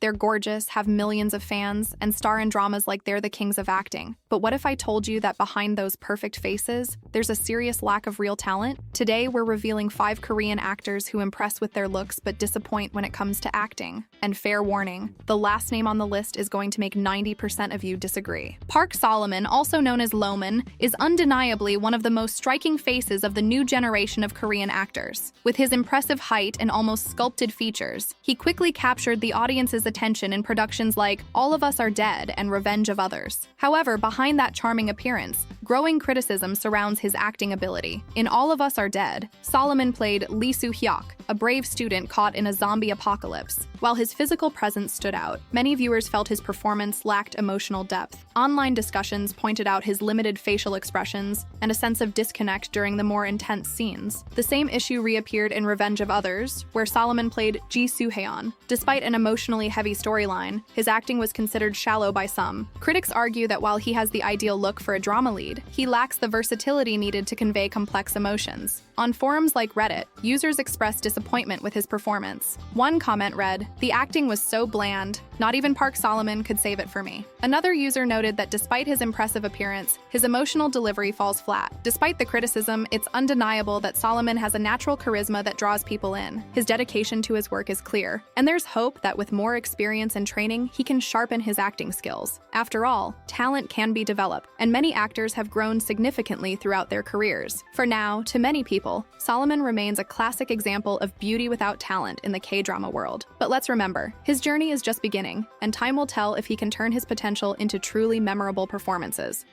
They're gorgeous, have millions of fans, and star in dramas like they're the kings of acting. But what if I told you that behind those perfect faces, there's a serious lack of real talent? Today, we're revealing 5 Korean actors who impress with their looks but disappoint when it comes to acting. And fair warning, the last name on the list is going to make 90% of you disagree. Park Solomon, also known as Loman, is undeniably one of the most striking faces of the new generation of Korean actors. With his impressive height and almost sculpted features, he quickly captured the audience's attention in productions like All of Us Are Dead and Revenge of Others. However, behind that charming appearance, growing criticism surrounds his acting ability. In All of Us Are Dead, Solomon played Ju Huk, a brave student caught in a zombie apocalypse. While his physical presence stood out, many viewers felt his performance lacked emotional depth. Online discussions pointed out his limited facial expressions and a sense of disconnect during the more intense scenes. The same issue reappeared in Revenge of Others, where Solomon played Ji Soo-hyun. Despite an emotionally heavy storyline, his acting was considered shallow by some. Critics argue that while he has the ideal look for a drama lead, he lacks the versatility needed to convey complex emotions. On forums like Reddit, users expressed disappointment with his performance. One comment read, "The acting was so bland, not even Park Solomon could save it for me." Another user noted that despite his impressive appearance, his emotional delivery falls flat. Despite the criticism, it's undeniable that Solomon has a natural charisma that draws people in. His dedication to his work is clear, and there's hope that with more experience and training, he can sharpen his acting skills. After all, talent can be developed, and many actors have grown significantly throughout their careers. For now, to many people, Solomon remains a classic example of beauty without talent in the K-drama world. But let's remember, his journey is just beginning, and time will tell if he can turn his potential into truly memorable performances.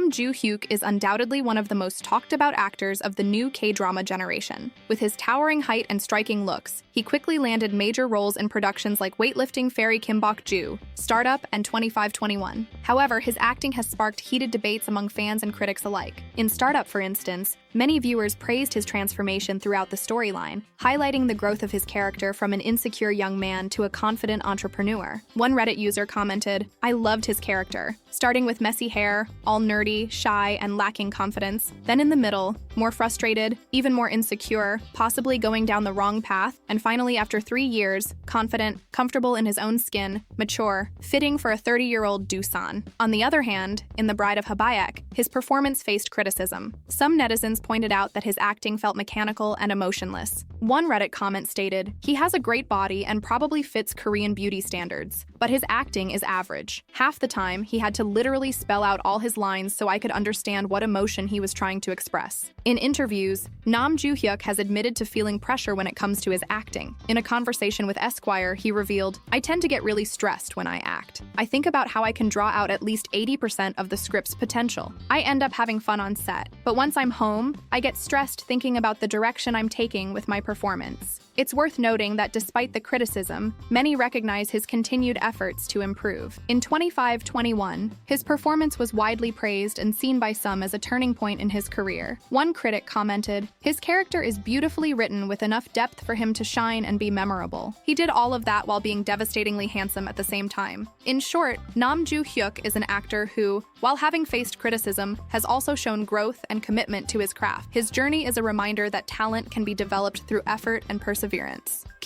Ju Huk is undoubtedly one of the most talked about actors of the new K-drama generation. With his towering height and striking looks, he quickly landed major roles in productions like Weightlifting Fairy Kimbok Ju, Startup, and 2521. However, his acting has sparked heated debates among fans and critics alike. In Startup, for instance, many viewers praised his transformation throughout the storyline, highlighting the growth of his character from an insecure young man to a confident entrepreneur. One Reddit user commented, "I loved his character, starting with messy hair, all nerdy, shy, and lacking confidence, then in the middle, more frustrated, even more insecure, possibly going down the wrong path, and finally after 3 years, confident, comfortable in his own skin, mature, fitting for a 30-year-old Doosan." On the other hand, in The Bride of Habaek, his performance faced criticism. Some netizens pointed out that his acting felt mechanical and emotionless. One Reddit comment stated, "He has a great body and probably fits Korean beauty standards, but his acting is average. Half the time, he had to literally spell out all his lines so I could understand what emotion he was trying to express." In interviews, Ju Huk has admitted to feeling pressure when it comes to his acting. In a conversation with Esquire, he revealed, "I tend to get really stressed when I act. I think about how I can draw out at least 80% of the script's potential. I end up having fun on set, but once I'm home, I get stressed thinking about the direction I'm taking with my performance." It's worth noting that despite the criticism, many recognize his continued efforts to improve. In 2521, his performance was widely praised and seen by some as a turning point in his career. One critic commented, "His character is beautifully written with enough depth for him to shine and be memorable. He did all of that while being devastatingly handsome at the same time." In short, Ju Huk is an actor who, while having faced criticism, has also shown growth and commitment to his craft. His journey is a reminder that talent can be developed through effort and perseverance.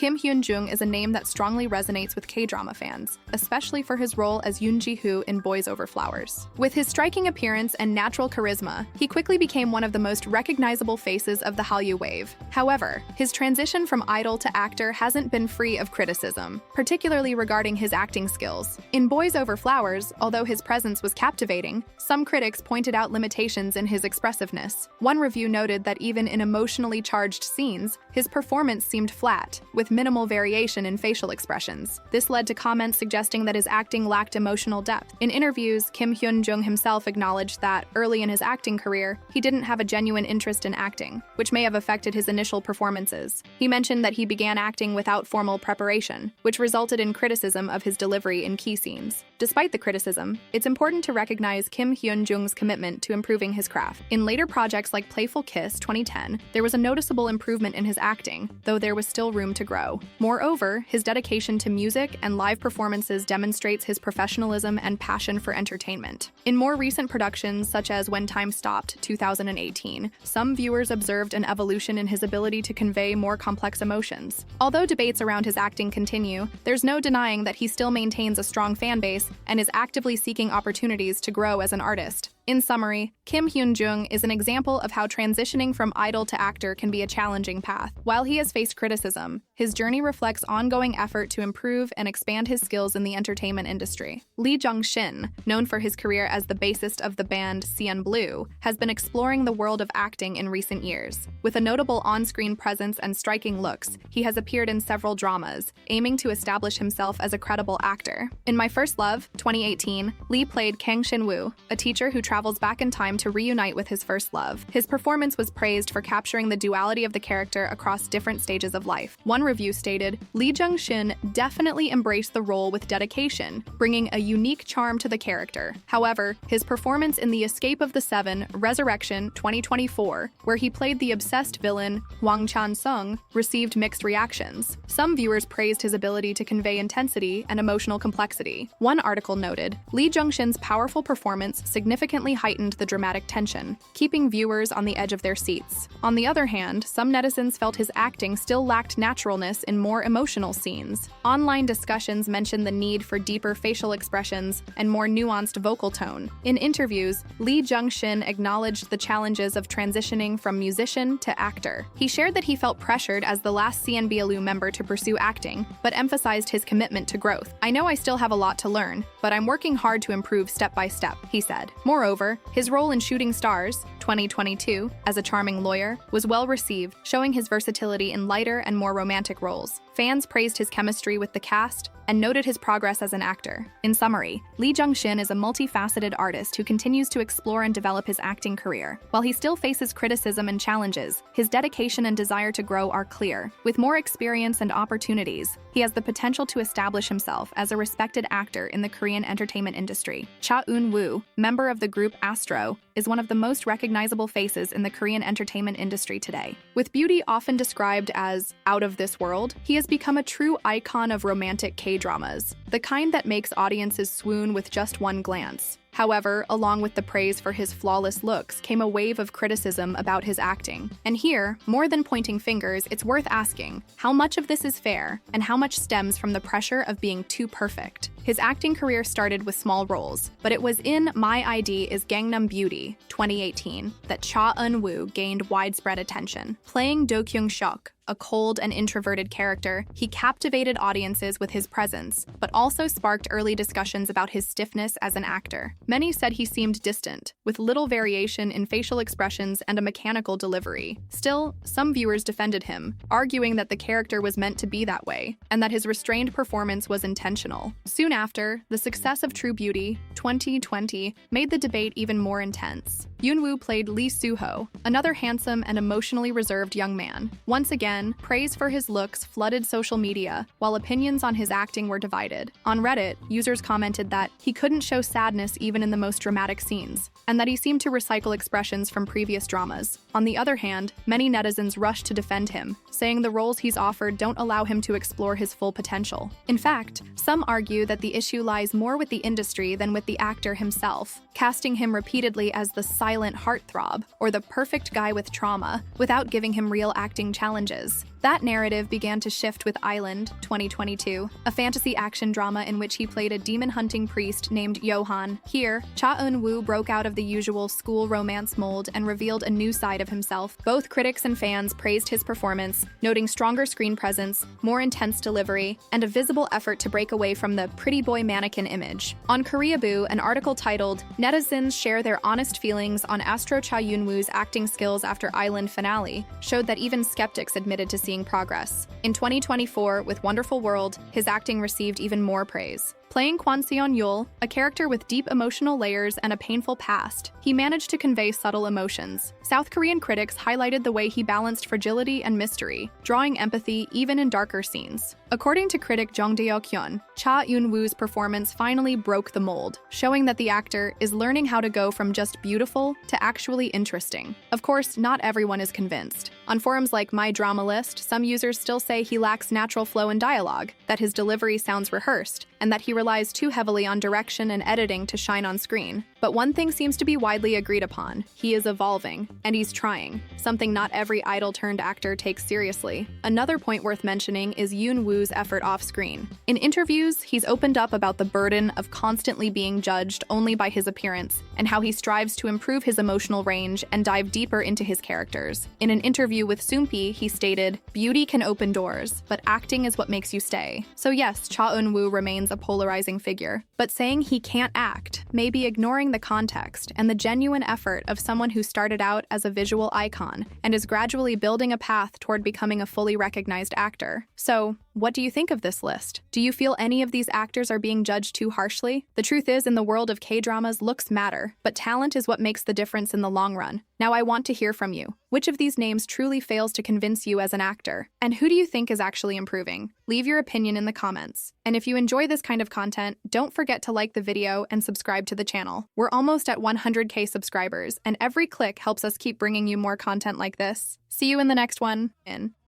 Hyun Jung is a name that strongly resonates with K-drama fans, especially for his role as Yoon Ji-hoo in Boys Over Flowers. With his striking appearance and natural charisma, he quickly became one of the most recognizable faces of the Hallyu wave. However, his transition from idol to actor hasn't been free of criticism, particularly regarding his acting skills. In Boys Over Flowers, although his presence was captivating, some critics pointed out limitations in his expressiveness. One review noted that even in emotionally charged scenes, his performance seemed flat, with minimal variation in facial expressions. This led to comments suggesting that his acting lacked emotional depth. In interviews, Hyun Jung himself acknowledged that, early in his acting career, he didn't have a genuine interest in acting, which may have affected his initial performances. He mentioned that he began acting without formal preparation, which resulted in criticism of his delivery in key scenes. Despite the criticism, it's important to recognize Hyun Jung's commitment to improving his craft. In later projects like Playful Kiss 2010, there was a noticeable improvement in his acting, though there was still room to grow. Moreover, his dedication to music and live performances demonstrates his professionalism and passion for entertainment. In more recent productions, such as When Time Stopped, 2018, some viewers observed an evolution in his ability to convey more complex emotions. Although debates around his acting continue, there's no denying that he still maintains a strong fan base and is actively seeking opportunities to grow as an artist. In summary, Hyun Jung is an example of how transitioning from idol to actor can be a challenging path. While he has faced criticism, his journey reflects ongoing effort to improve and expand his skills in the entertainment industry. Jong Shin, known for his career as the bassist of the band CNBLUE, has been exploring the world of acting in recent years. With a notable on-screen presence and striking looks, he has appeared in several dramas, aiming to establish himself as a credible actor. In My First Love, 2018, Lee played Eun Wu, a teacher who travels back in time to reunite with his first love. His performance was praised for capturing the duality of the character across different stages of life. One review stated, Jong Shin definitely embraced the role with dedication, bringing a unique charm to the character. However, his performance in The Escape of the Seven, Resurrection, 2024, where he played the obsessed villain Hwang Chan-sung, received mixed reactions. Some viewers praised his ability to convey intensity and emotional complexity. One article noted, Jong Shin's powerful performance significantly heightened the dramatic tension, keeping viewers on the edge of their seats. On the other hand, some netizens felt his acting still lacked naturalness in more emotional scenes. Online discussions mentioned the need for deeper facial expressions and more nuanced vocal tone. In interviews, Jong Shin acknowledged the challenges of transitioning from musician to actor. He shared that he felt pressured as the last CNBLUE member to pursue acting, but emphasized his commitment to growth. I know I still have a lot to learn, but I'm working hard to improve step by step, he said. Moreover, his role in Shooting Stars, 2022, as a charming lawyer, was well received, showing his versatility in lighter and more romantic roles. Fans praised his chemistry with the cast and noted his progress as an actor. In summary, Jong Shin is a multifaceted artist who continues to explore and develop his acting career. While he still faces criticism and challenges, his dedication and desire to grow are clear. With more experience and opportunities, he has the potential to establish himself as a respected actor in the Korean entertainment industry. Eun Wu, member of the group Astro, is one of the most recognizable faces in the Korean entertainment industry today. With beauty often described as out of this world, he has become a true icon of romantic K-dramas, the kind that makes audiences swoon with just one glance. However, along with the praise for his flawless looks came a wave of criticism about his acting. And here, more than pointing fingers, it's worth asking, how much of this is fair, and how much stems from the pressure of being too perfect? His acting career started with small roles, but it was in My ID is Gangnam Beauty, 2018, that Eun Wu gained widespread attention. Playing Do Kyung-seok, a cold and introverted character, he captivated audiences with his presence, but also sparked early discussions about his stiffness as an actor. Many said he seemed distant, with little variation in facial expressions and a mechanical delivery. Still, some viewers defended him, arguing that the character was meant to be that way, and that his restrained performance was intentional. Soon after, the success of True Beauty, 2020, made the debate even more intense. Eun Wu played Lee Soo-ho, another handsome and emotionally reserved young man. Once again, praise for his looks flooded social media, while opinions on his acting were divided. On Reddit, users commented that he couldn't show sadness even in the most dramatic scenes, and that he seemed to recycle expressions from previous dramas. On the other hand, many netizens rushed to defend him, saying the roles he's offered don't allow him to explore his full potential. In fact, some argue that the issue lies more with the industry than with the actor himself, casting him repeatedly as the silent heartthrob or the perfect guy with trauma, without giving him real acting challenges. That narrative began to shift with Island, 2022, a fantasy action drama in which he played a demon-hunting priest named Johan. Here, Eun Wu broke out of the usual school romance mold and revealed a new side of himself. Both critics and fans praised his performance, noting stronger screen presence, more intense delivery, and a visible effort to break away from the pretty boy mannequin image. On Koreaboo, an article titled, "Netizens Share Their Honest Feelings on Astro Eun Woo's Acting Skills After Island Finale," showed that even skeptics admitted to seeing progress. In 2024, with Wonderful World, his acting received even more praise. Playing Kwon Seon-yul, a character with deep emotional layers and a painful past, he managed to convey subtle emotions. South Korean critics highlighted the way he balanced fragility and mystery, drawing empathy even in darker scenes. According to critic Jong Hyun, Eun Wu's performance finally broke the mold, showing that the actor is learning how to go from just beautiful to actually interesting. Of course, not everyone is convinced. On forums like My Drama List, some users still say he lacks natural flow in dialogue, that his delivery sounds rehearsed, and that he relies too heavily on direction and editing to shine on screen. But one thing seems to be widely agreed upon: he is evolving, and he's trying, something not every idol-turned-actor takes seriously. Another point worth mentioning is Eun Wu's effort off-screen. In interviews, he's opened up about the burden of constantly being judged only by his appearance, and how he strives to improve his emotional range and dive deeper into his characters. In an interview with Soompi, he stated, "Beauty can open doors, but acting is what makes you stay." So yes, Eun Wu remains a polarizing figure, but saying he can't act may be ignoring the context and the genuine effort of someone who started out as a visual icon and is gradually building a path toward becoming a fully recognized actor. So, what do you think of this list? Do you feel any of these actors are being judged too harshly? The truth is, in the world of K-dramas, looks matter, but talent is what makes the difference in the long run. Now I want to hear from you. Which of these names truly fails to convince you as an actor? And who do you think is actually improving? Leave your opinion in the comments. And if you enjoy this kind of content, don't forget to like the video and subscribe to the channel. We're almost at 100K subscribers, and every click helps us keep bringing you more content like this. See you in the next one.